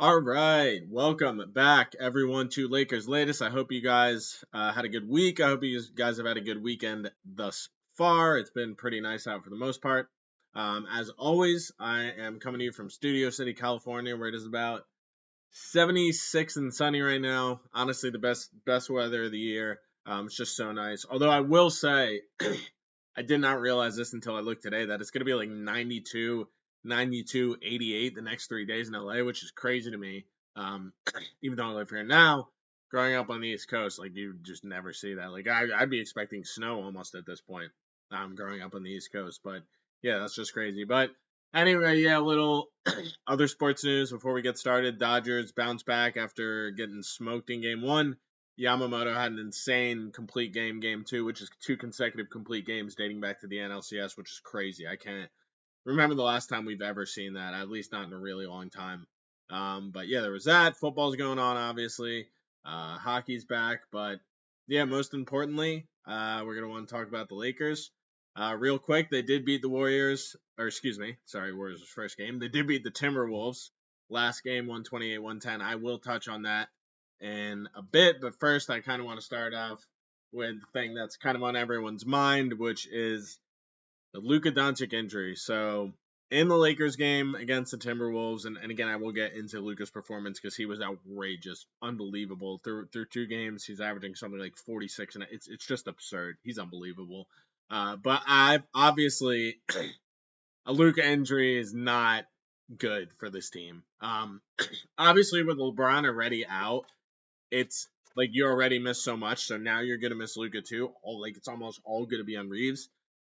All right, welcome back, everyone, to Lakers Latest. I hope you guys had a good week. I hope you guys have had a good weekend thus far. It's been pretty nice out for the most part. As always, I am coming to you from Studio City, California, where it is about 76 and sunny right now. Honestly, the best weather of the year. It's just so nice. Although I will say, I did not realize this until I looked today that it's going to be like 92, 92, 88 the next 3 days in LA, which is crazy to me. Even though I live here now, growing up on the East Coast, like you just never see that. Like I'd be expecting snow almost at this point. Growing up on the East Coast, but yeah, that's just crazy. But anyway, yeah, a little other sports news before we get started. Dodgers bounce back after getting smoked in Game 1. Yamamoto had an insane complete game 2, which is 2 consecutive complete games dating back to the NLCS, which is crazy. I can't remember the last time we've ever seen that, at least not in a really long time. But yeah, there was that. Football's going on, obviously. Hockey's back, but yeah, most importantly, we're gonna want to talk about the Lakers. Real quick, they did beat the Warriors, or excuse me, sorry, Warriors' first game. They did beat the Timberwolves last game, 128-110. I will touch on that in a bit, but first, I kind of want to start off with the thing that's kind of on everyone's mind, which is the Luka Doncic injury. So in the Lakers game against the Timberwolves, and again, I will get into Luka's performance because he was outrageous, unbelievable. Through 2 games, he's averaging something like 46, and it's just absurd. He's unbelievable. But I obviously a Luka injury is not good for this team. Obviously with LeBron already out, it's like you already missed so much, so now you're gonna miss Luka too. It's almost all gonna be on Reeves.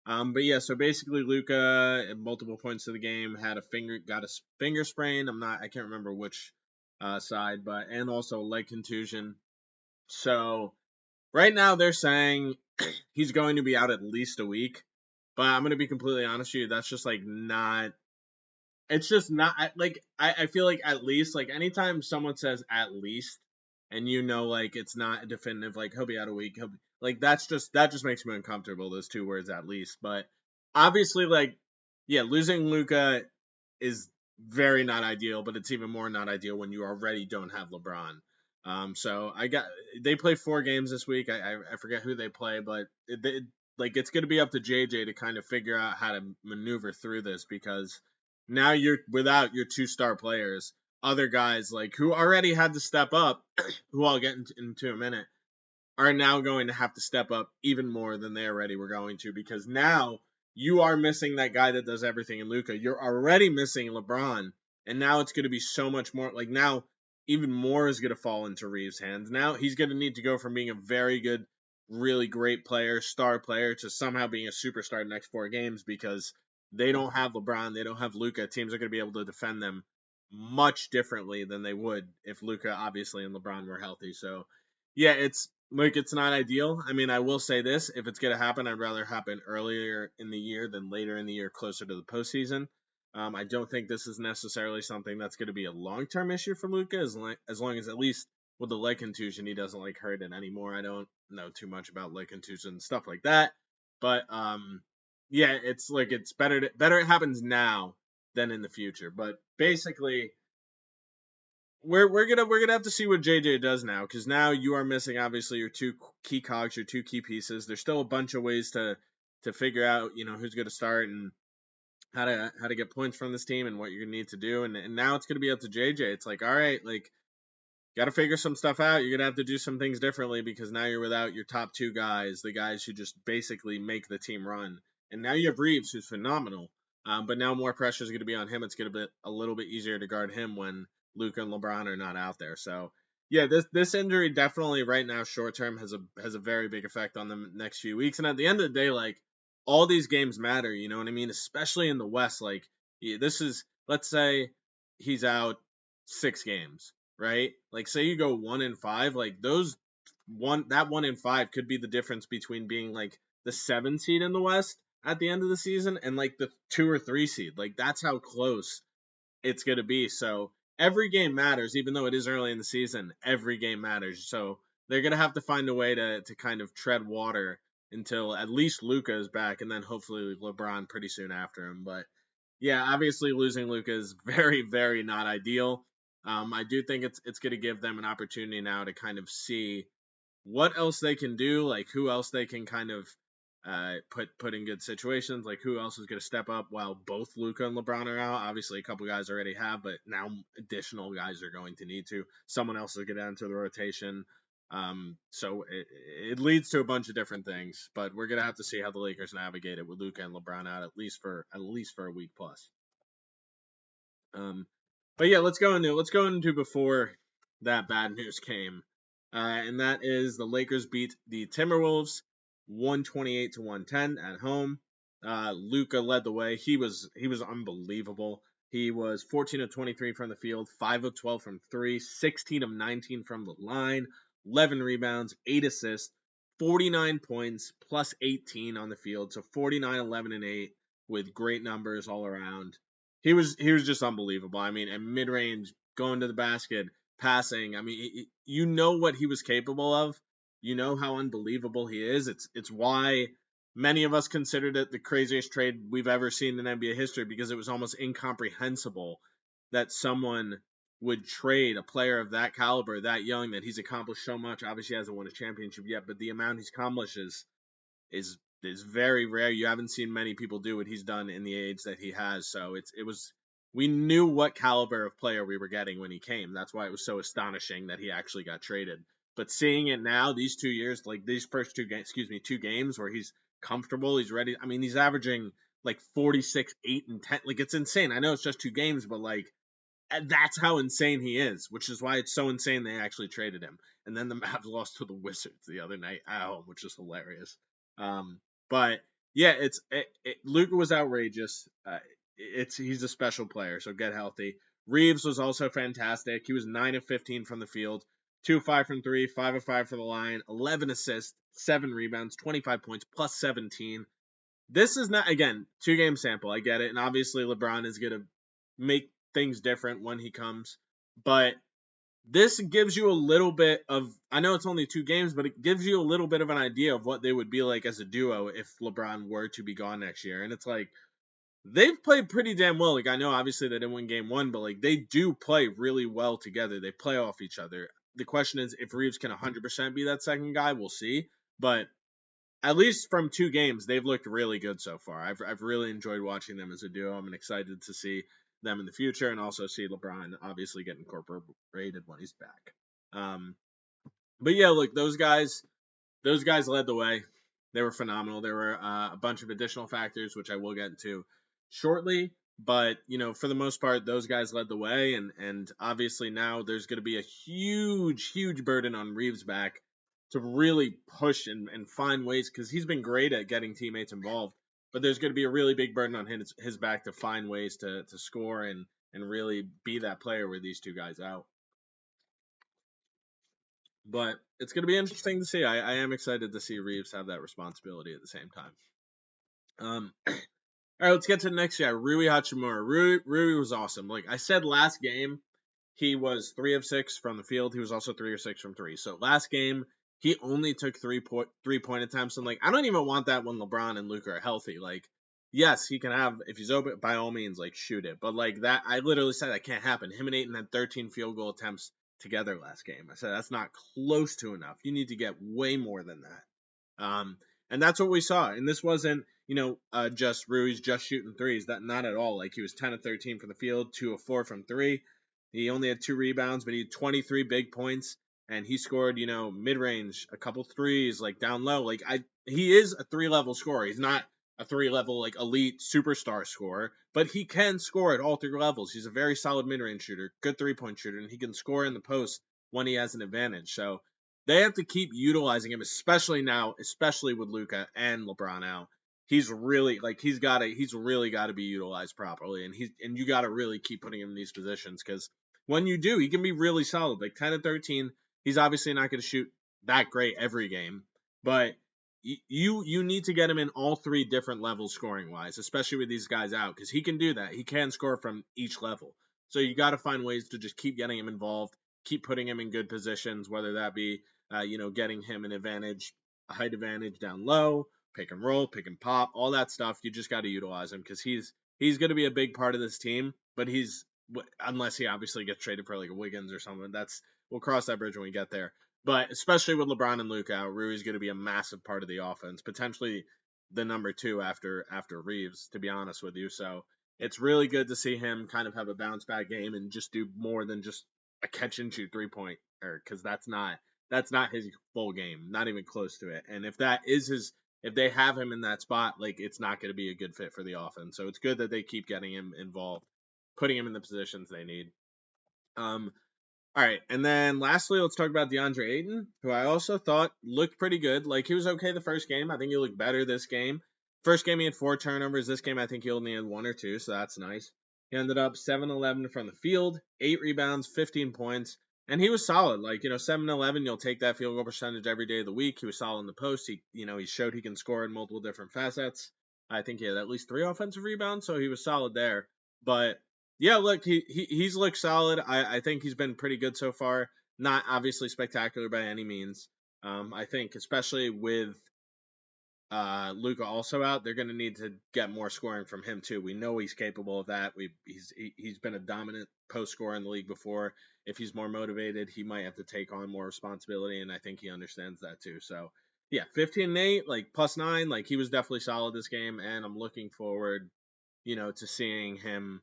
But yeah, so basically Luka at multiple points of the game got a finger sprain. I can't remember which side, but and also leg contusion. So right now they're saying he's going to be out at least a week. But I'm gonna be completely honest with you, that's just like not. It's just not I feel like at least like anytime someone says at least, and like it's not definitive, like he'll be out a week, like that just makes me uncomfortable, those 2 words at least. But obviously, like, yeah, losing Luka is very not ideal, but it's even more not ideal when you already don't have LeBron. So they play 4 games this week. I forget who they play, but like it's going to be up to JJ to kind of figure out how to maneuver through this, because now you're without your 2 star players. Other guys like who already had to step up, who I'll get into in a minute, are now going to have to step up even more than they already were going to, because now you are missing that guy that does everything in Luka. You're already missing LeBron, and now it's going to be so much more. Like now, even more is going to fall into Reeves' hands. Now he's going to need to go from being a very good, really great player, star player, to somehow being a superstar in the next 4 games, because they don't have LeBron, they don't have Luka. Teams are going to be able to defend them much differently than they would if Luka, obviously, and LeBron were healthy. So yeah, it's not ideal. I mean, I will say this: if it's gonna happen, I'd rather happen earlier in the year than later in the year, closer to the postseason. I don't think this is necessarily something that's going to be a long-term issue for Luka, as long as at least with the leg contusion he doesn't like hurt it anymore. I don't know too much about leg contusion and stuff like that, but yeah, it's better it happens now than in the future. But basically, we're gonna have to see what JJ does now, because now you are missing obviously your 2 key cogs, your 2 key pieces. There's still a bunch of ways to figure out who's gonna start and how to get points from this team and what you're gonna need to do, and now it's gonna be up to JJ. It's like, all right, like, got to figure some stuff out. You're gonna have to do some things differently, because now you're without your top 2 guys, the guys who just basically make the team run, and now you have Reeves, who's phenomenal. But now more pressure is going to be on him. It's going to be a little bit easier to guard him when Luka and LeBron are not out there. So yeah, this injury definitely right now short term has a very big effect on the next few weeks. And at the end of the day, like, all these games matter. You know what I mean? Especially in the West. Like, this is, let's say he's out 6 games, right? Like, say you go 1-5, like that 1-5 could be the difference between being like the 7 seed in the West at the end of the season and like the 2 or 3 seed. Like, that's how close it's gonna be. So every game matters, even though it is early in the season. Every game matters. So they're gonna have to find a way to kind of tread water until at least Luka is back, and then hopefully LeBron pretty soon after him. But yeah, obviously losing Luka is very, very not ideal. I do think it's going to give them an opportunity now to kind of see what else they can do, like who else they can kind of put in good situations, like who else is going to step up while both Luka and LeBron are out. Obviously, a couple guys already have, but now additional guys are going to need to. Someone else will get into the rotation. So it leads to a bunch of different things, but we're gonna have to see how the Lakers navigate it with Luka and LeBron out at least for a week plus. Um, but yeah, let's go into before that bad news came, and that is the Lakers beat the Timberwolves 128 to 110 at home. Luka led the way. He was unbelievable. He was 14 of 23 from the field, 5 of 12 from three, 16 of 19 from the line, 11 rebounds, 8 assists, 49 points plus 18 on the field, so 49, 11, and 8 with great numbers all around. He was just unbelievable. I mean, and mid range, going to the basket, passing. I mean, you know what he was capable of. You know how unbelievable he is. It's why many of us considered it the craziest trade we've ever seen in NBA history, because it was almost incomprehensible that someone would trade a player of that caliber, that young, that he's accomplished so much. Obviously, he hasn't won a championship yet, but the amount he's accomplished is very rare. You haven't seen many people do what he's done in the age that he has. So it was we knew what caliber of player we were getting when he came. That's why it was so astonishing that he actually got traded. But seeing it now, these 2 years, like these first two games where he's comfortable, he's ready. I mean, he's averaging like 46, 8, and 10. Like, it's insane. I know it's just 2 games, but like that's how insane he is, which is why it's so insane they actually traded him. And then the Mavs lost to the Wizards the other night at home, which is hilarious. Um, but yeah, Luka was outrageous. He's a special player, so get healthy. Reeves was also fantastic. He was 9 of 15 from the field, 2 of 5 from three, 5 of 5 for the line, 11 assists, 7 rebounds, 25 points, plus 17. This is not, again, 2 game sample. I get it, and obviously LeBron is gonna make things different when he comes, but this gives you a little bit of, I know it's only 2 games, but it gives you a little bit of an idea of what they would be like as a duo if LeBron were to be gone next year. And it's like, they've played pretty damn well. Like, I know obviously they didn't win game 1, but like they do play really well together. They play off each other. The question is if Reeves can 100% be that second guy, we'll see. But at least from 2 games, they've looked really good so far. I've really enjoyed watching them as a duo. I'm excited to see them in the future, and also see LeBron obviously get incorporated when he's back. But yeah, look, those guys led the way. They were phenomenal. There were a bunch of additional factors, which I will get into shortly. But for the most part, those guys led the way, and obviously now there's going to be a huge, huge burden on Reeves' back to really push and find ways, because he's been great at getting teammates involved. But there's going to be a really big burden on his back to find ways to score and really be that player with these 2 guys out. But it's going to be interesting to see. I am excited to see Reeves have that responsibility at the same time. All right, let's get to the next guy, Rui Hachimura. Rui was awesome. Like I said last game, he was 3 of 6 from the field. He was also 3 or 6 from three. So last game, he only took 3-point attempts. And like, I don't even want that when LeBron and Luka are healthy. Like, yes, he can have, if he's open, by all means, like shoot it. But like that, I literally said that can't happen. Him and Ayton had 13 field goal attempts together last game. I said that's not close to enough. You need to get way more than that. And that's what we saw. And this wasn't, just Rui's just shooting threes. That not at all. Like he was 10 of 13 from the field, 2 of 4 from three. He only had 2 rebounds, but he had 23 big points, and he scored, mid range, a couple threes, like down low. Like he is a 3-level scorer. He's not a 3-level like elite superstar scorer, but he can score at all 3 levels. He's a very solid mid range shooter, good 3-point shooter, and he can score in the post when he has an advantage. So they have to keep utilizing him, especially now, especially with Luka and LeBron out. He's really he's really got to be utilized properly, and you got to really keep putting him in these positions, because when you do, he can be really solid. Like 10 of 13, he's obviously not going to shoot that great every game, but you need to get him in all 3 different levels scoring wise, especially with these guys out, because he can do that. He can score from each level. So you got to find ways to just keep getting him involved, keep putting him in good positions, whether that be getting him an advantage, a height advantage down low, pick and roll, pick and pop, all that stuff. You just got to utilize him, because he's going to be a big part of this team, but he's unless he obviously gets traded for like a Wiggins or something. We'll cross that bridge when we get there. But especially with LeBron and Luka out, Rui's going to be a massive part of the offense, potentially the number two after Reeves, to be honest with you. So it's really good to see him kind of have a bounce back game and just do more than just a catch and shoot 3 point, because that's not his full game, not even close to it. And if they have him in that spot, like it's not going to be a good fit for the offense. So it's good that they keep getting him involved, putting him in the positions they need. All right, and then lastly, let's talk about DeAndre Ayton, who I also thought looked pretty good. Like he was okay the first game. I think he looked better this game. First game he had 4 turnovers. This game I think he only had 1 or 2, so that's nice. He ended up 7-11 from the field, 8 rebounds, 15 points, and he was solid. Like 7-11, you'll take that field goal percentage every day of the week. He was solid in the post. He showed he can score in multiple different facets. I think he had at least 3 offensive rebounds, so he was solid there. But yeah, look, he's looked solid. I think he's been pretty good so far. Not obviously spectacular by any means. I think especially with Luka also out, they're going to need to get more scoring from him too. We know he's capable of that. He's been a dominant post scorer in the league before. If he's more motivated, he might have to take on more responsibility, and I think he understands that too. So yeah, 15-8, like +9, like he was definitely solid this game, and I'm looking forward, to seeing him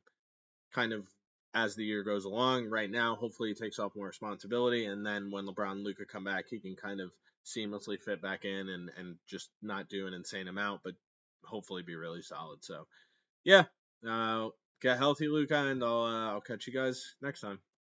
kind of as the year goes along. Right now, hopefully he takes off more responsibility, and then when LeBron and Luka come back, he can kind of seamlessly fit back in and just not do an insane amount, but hopefully be really solid. So yeah, get healthy, Luka, and I'll catch you guys next time.